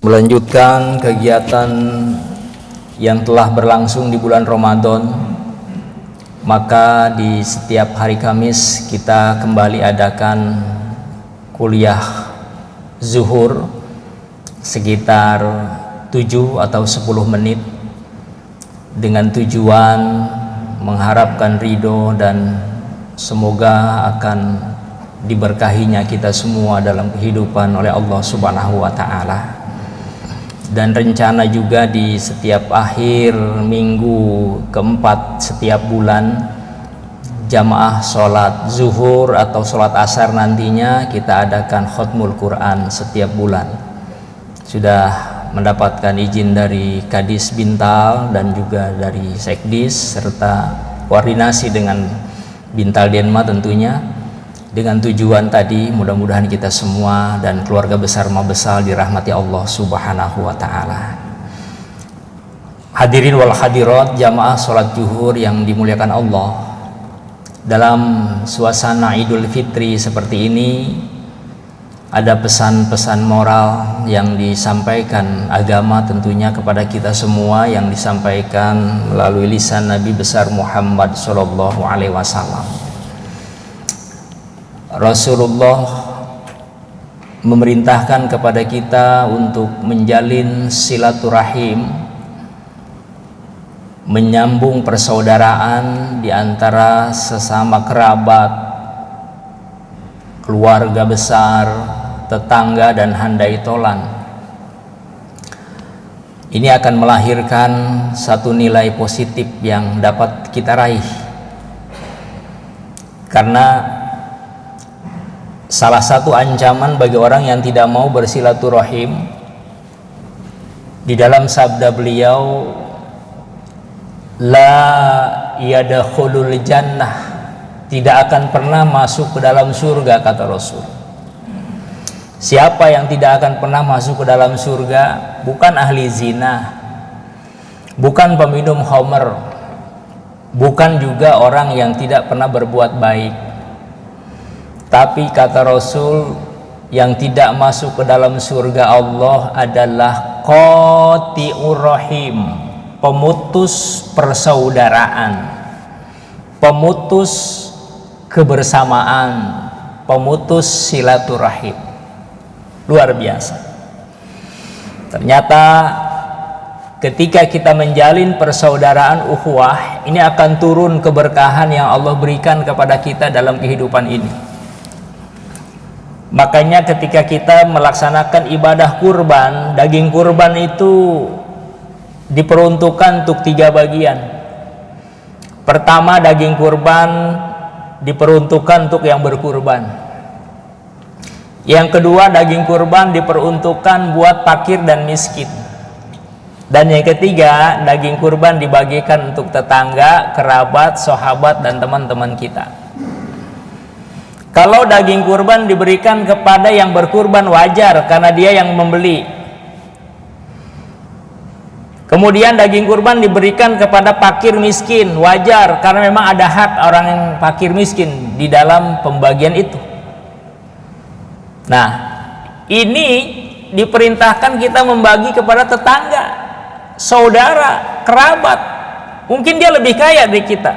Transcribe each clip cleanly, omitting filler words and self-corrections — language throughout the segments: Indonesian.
melanjutkan kegiatan yang telah berlangsung di bulan Ramadan, maka di setiap hari Kamis kita kembali adakan kuliah zuhur sekitar 7 atau 10 menit dengan tujuan mengharapkan ridho dan semoga akan diberkahinya kita semua dalam kehidupan oleh Allah Subhanahu wa Ta'ala. Dan rencana juga di setiap akhir minggu keempat setiap bulan, jamaah sholat zuhur atau sholat asar nantinya kita adakan khotmul Quran setiap bulan. Sudah mendapatkan izin dari Kadis Bintal dan juga dari Sekdis serta koordinasi dengan Bintal Denma tentunya, dengan tujuan tadi mudah-mudahan kita semua dan keluarga besar Mabesal dirahmati Allah Subhanahu wa Ta'ala. Hadirin wal hadirat jamaah sholat zuhur yang dimuliakan Allah, dalam suasana Idul Fitri seperti ini ada pesan-pesan moral yang disampaikan agama tentunya kepada kita semua, yang disampaikan melalui lisan Nabi besar Muhammad Sallallahu Alaihi Wasallam. Rasulullah memerintahkan kepada kita untuk menjalin silaturahim, menyambung persaudaraan di antara sesama kerabat, keluarga besar, tetangga dan handai tolan. Ini akan melahirkan satu nilai positif yang dapat kita raih, karena salah satu ancaman bagi orang yang tidak mau bersilaturahim, di dalam sabda beliau, la yadkhulul jannah, tidak akan pernah masuk ke dalam surga, kata Rasul. Siapa yang tidak akan pernah masuk ke dalam surga? Bukan ahli zina, bukan peminum khamr, bukan juga orang yang tidak pernah berbuat baik. Tapi kata Rasul, yang tidak masuk ke dalam surga Allah adalah qati'ur rahim, pemutus persaudaraan, pemutus kebersamaan, pemutus silaturahim. Luar biasa. Ternyata ketika kita menjalin persaudaraan ukhuwah, ini akan turun keberkahan yang Allah berikan kepada kita dalam kehidupan ini. Makanya ketika kita melaksanakan ibadah kurban, daging kurban itu diperuntukkan untuk 3 bagian. Pertama, daging kurban diperuntukkan untuk yang berkurban. Yang kedua, daging kurban diperuntukkan buat fakir dan miskin. Dan yang ketiga, daging kurban dibagikan untuk tetangga, kerabat, sahabat dan teman-teman kita. Kalau daging kurban diberikan kepada yang berkurban wajar karena dia yang membeli. Kemudian daging kurban diberikan kepada fakir miskin wajar karena memang ada hak orang yang fakir miskin di dalam pembagian itu. Nah, ini diperintahkan kita membagi kepada tetangga, saudara, kerabat. Mungkin dia lebih kaya dari kita,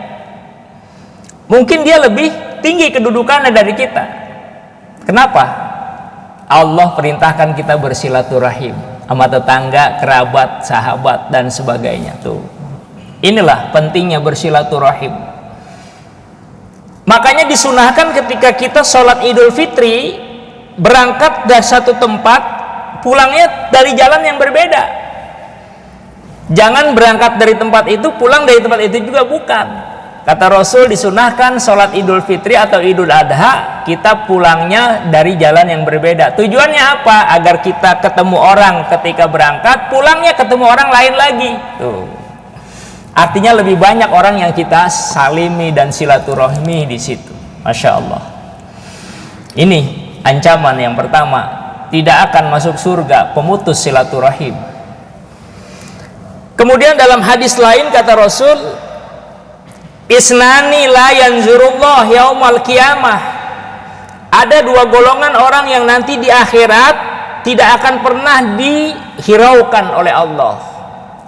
mungkin dia lebih tinggi kedudukannya dari kita. Kenapa? Allah perintahkan kita bersilaturahim sama tetangga, kerabat, sahabat dan sebagainya. Tuh, inilah pentingnya bersilaturahim. Makanya disunahkan ketika kita sholat Idul Fitri, berangkat dari satu tempat, pulangnya dari jalan yang berbeda. Jangan berangkat dari tempat itu, pulang dari tempat itu juga, bukan. Kata Rasul, disunahkan sholat Idul Fitri atau Idul Adha kita pulangnya dari jalan yang berbeda. Tujuannya apa? Agar kita ketemu orang ketika berangkat, pulangnya ketemu orang lain lagi. Tuh. Artinya lebih banyak orang yang kita salimi dan silaturahmi di situ. Masya Allah. Ini ancaman yang pertama, tidak akan masuk surga pemutus silaturahim. Kemudian dalam hadis lain kata Rasul, isnani la yanzurullah yaumal qiyamah, ada 2 golongan orang yang nanti di akhirat tidak akan pernah dihiraukan oleh Allah,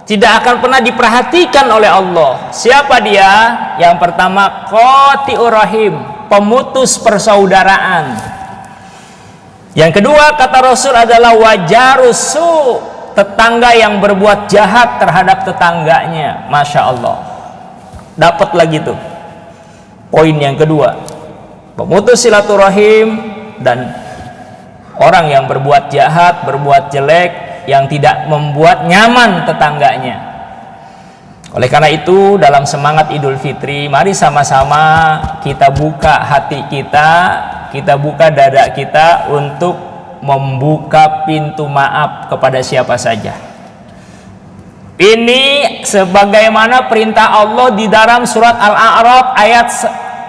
tidak akan pernah diperhatikan oleh Allah. Siapa dia? Yang pertama, qati'ur rahim, pemutus persaudaraan. Yang kedua, kata Rasul, adalah wajarusu, tetangga yang berbuat jahat terhadap tetangganya. Masya Allah, dapat lagi tuh poin yang kedua, pemutus silaturahim dan orang yang berbuat jahat, berbuat jelek, yang tidak membuat nyaman tetangganya. Oleh karena itu, dalam semangat Idul Fitri, mari sama-sama kita buka hati kita buka dada kita untuk membuka pintu maaf kepada siapa saja. Ini sebagaimana perintah Allah di dalam surat Al-A'raf ayat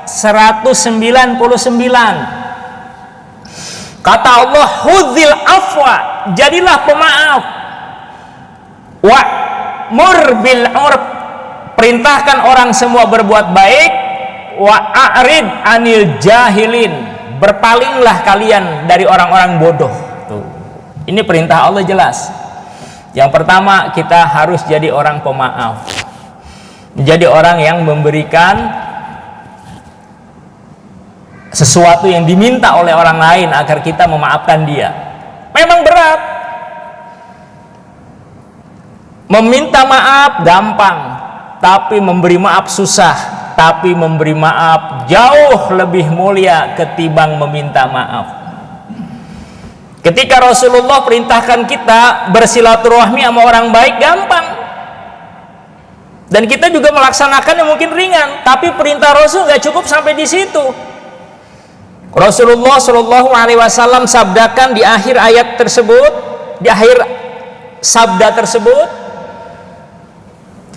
199. Kata Allah, hudzil afwa, jadilah pemaaf, wa'mur bil 'urf, perintahkan orang semua berbuat baik, wa a'rid anil jahilin, berpalinglah kalian dari orang-orang bodoh. Tuh. Ini perintah Allah jelas. Yang pertama, kita harus jadi orang pemaaf, menjadi orang yang memberikan sesuatu yang diminta oleh orang lain agar kita memaafkan dia. Memang berat. Meminta maaf gampang, tapi memberi maaf susah. Tapi memberi maaf jauh lebih mulia ketimbang meminta maaf. Ketika Rasulullah perintahkan kita bersilaturahmi sama orang baik, gampang. Dan kita juga melaksanakannya mungkin ringan, tapi perintah Rasul gak cukup sampai di situ. Rasulullah Shallallahu Alaihi Wasallam sabdakan di akhir ayat tersebut, di akhir sabda tersebut,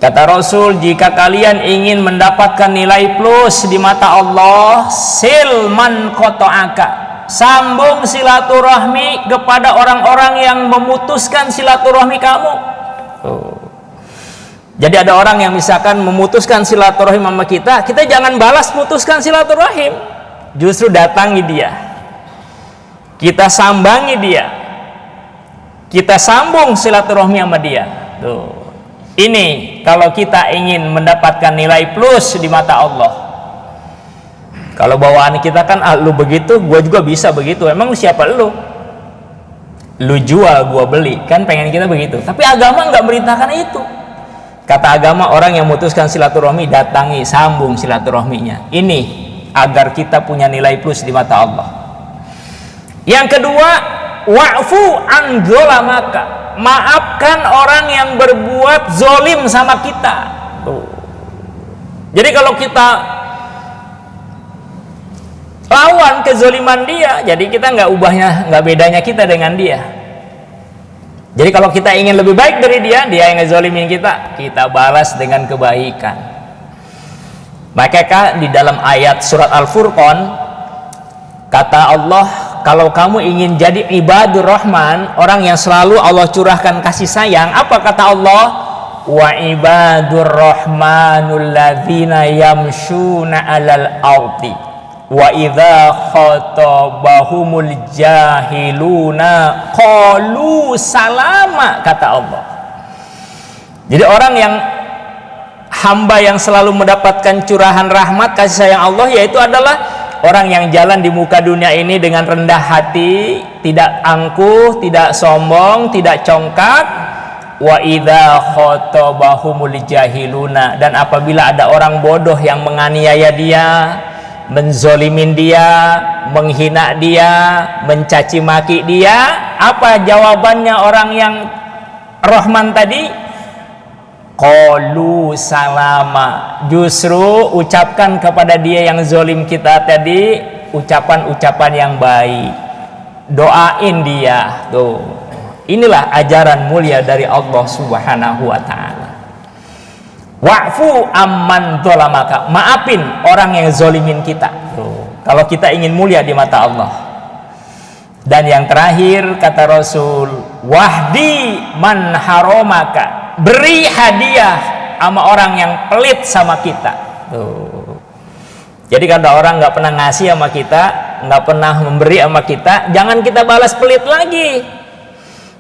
kata Rasul, jika kalian ingin mendapatkan nilai plus di mata Allah, silman qata'aka, sambung silaturahmi kepada orang-orang yang memutuskan silaturahmi kamu. Jadi ada orang yang misalkan memutuskan silaturahim sama kita jangan balas putuskan silaturahim. Justru datangi dia, kita sambangi dia, kita sambung silaturahmi sama dia. Tuh. Ini kalau kita ingin mendapatkan nilai plus di mata Allah. Kalau bawaan kita kan, lu begitu, gua juga bisa begitu. Emang siapa lu? Lu jual, gua beli. Kan pengen kita begitu. Tapi agama nggak merintahkan itu. Kata agama, orang yang memutuskan silaturahmi, datangi, sambung silaturahminya. Ini agar kita punya nilai plus di mata Allah. Yang kedua, wa'fu an dzolamaka, maafkan orang yang berbuat zolim sama kita. Tuh. Jadi kalau kita lawan kezoliman dia, jadi kita nggak bedanya kita dengan dia. Jadi kalau kita ingin lebih baik dari dia yang ngezolimin kita balas dengan kebaikan. Maka di dalam ayat surat Al-Furqan kata Allah, kalau kamu ingin jadi ibadur rahman, orang yang selalu Allah curahkan kasih sayang, apa kata Allah? Wa ibadur rahmanul ladzina yamshuna 'alal ardi wa idza khatabahumul jahiluna qalu salama, kata Allah. Jadi orang yang hamba yang selalu mendapatkan curahan rahmat kasih sayang Allah, yaitu adalah orang yang jalan di muka dunia ini dengan rendah hati, tidak angkuh, tidak sombong, tidak congkak. Wa idza khatabahumul jahiluna, dan apabila ada orang bodoh yang menganiaya dia, menzolimin dia, menghina dia, mencaci maki dia, apa jawabannya orang yang Rahman tadi? Qalu salama, justru ucapkan kepada dia yang zolim kita tadi ucapan-ucapan yang baik, doain dia. Tuh, inilah ajaran mulia dari Allah Subhanahu wa ta'ala. Wa'fu amman dzolamaka, maafin orang yang zolimin kita. Tuh, kalau kita ingin mulia di mata Allah. Dan yang terakhir kata Rasul, wahdi man haromaka, beri hadiah sama orang yang pelit sama kita. Tuh. Jadi kalau orang nggak pernah ngasih sama kita, nggak pernah memberi sama kita, jangan kita balas pelit lagi.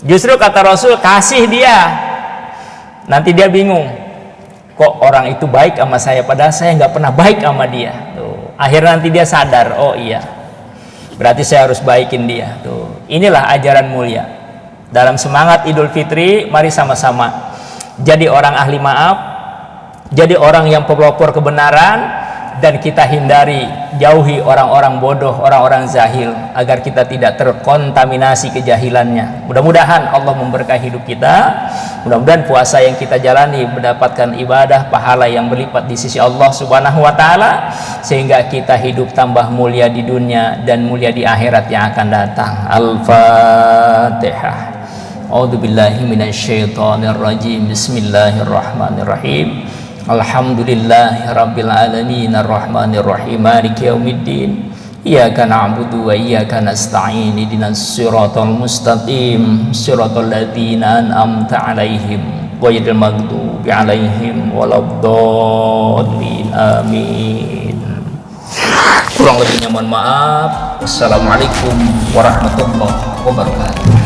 Justru kata Rasul, kasih dia. Nanti dia bingung, kok orang itu baik sama saya, padahal saya nggak pernah baik sama dia. Tuh. Akhirnya nanti dia sadar, oh iya, berarti saya harus baikin dia. Tuh. Inilah ajaran mulia. Dalam semangat Idul Fitri, mari sama-sama jadi orang ahli maaf, jadi orang yang pelopor kebenaran, dan kita hindari, jauhi orang-orang bodoh, orang-orang zahil, agar kita tidak terkontaminasi kejahilannya. Mudah-mudahan Allah memberkahi hidup kita. Mudah-mudahan puasa yang kita jalani mendapatkan ibadah, pahala yang berlipat di sisi Allah Subhanahu wa Ta'ala, sehingga kita hidup tambah mulia di dunia dan mulia di akhirat yang akan datang. Al-Fatihah. A'udzubillahi minasyaitonirrajim. Bismillahirrahmanirrahim. Alhamdulillahi rabbil alamin arrahmanir rahim maliki yaumiddin iyyaka na'budu wa iyyaka nasta'in ihdinas siratal mustaqim siratal ladzina an'amta 'alaihim ghairil maghdubi 'alaihim waladdallin amin. Kurang lebihnya mohon maaf. Assalamualaikum warahmatullahi wabarakatuh.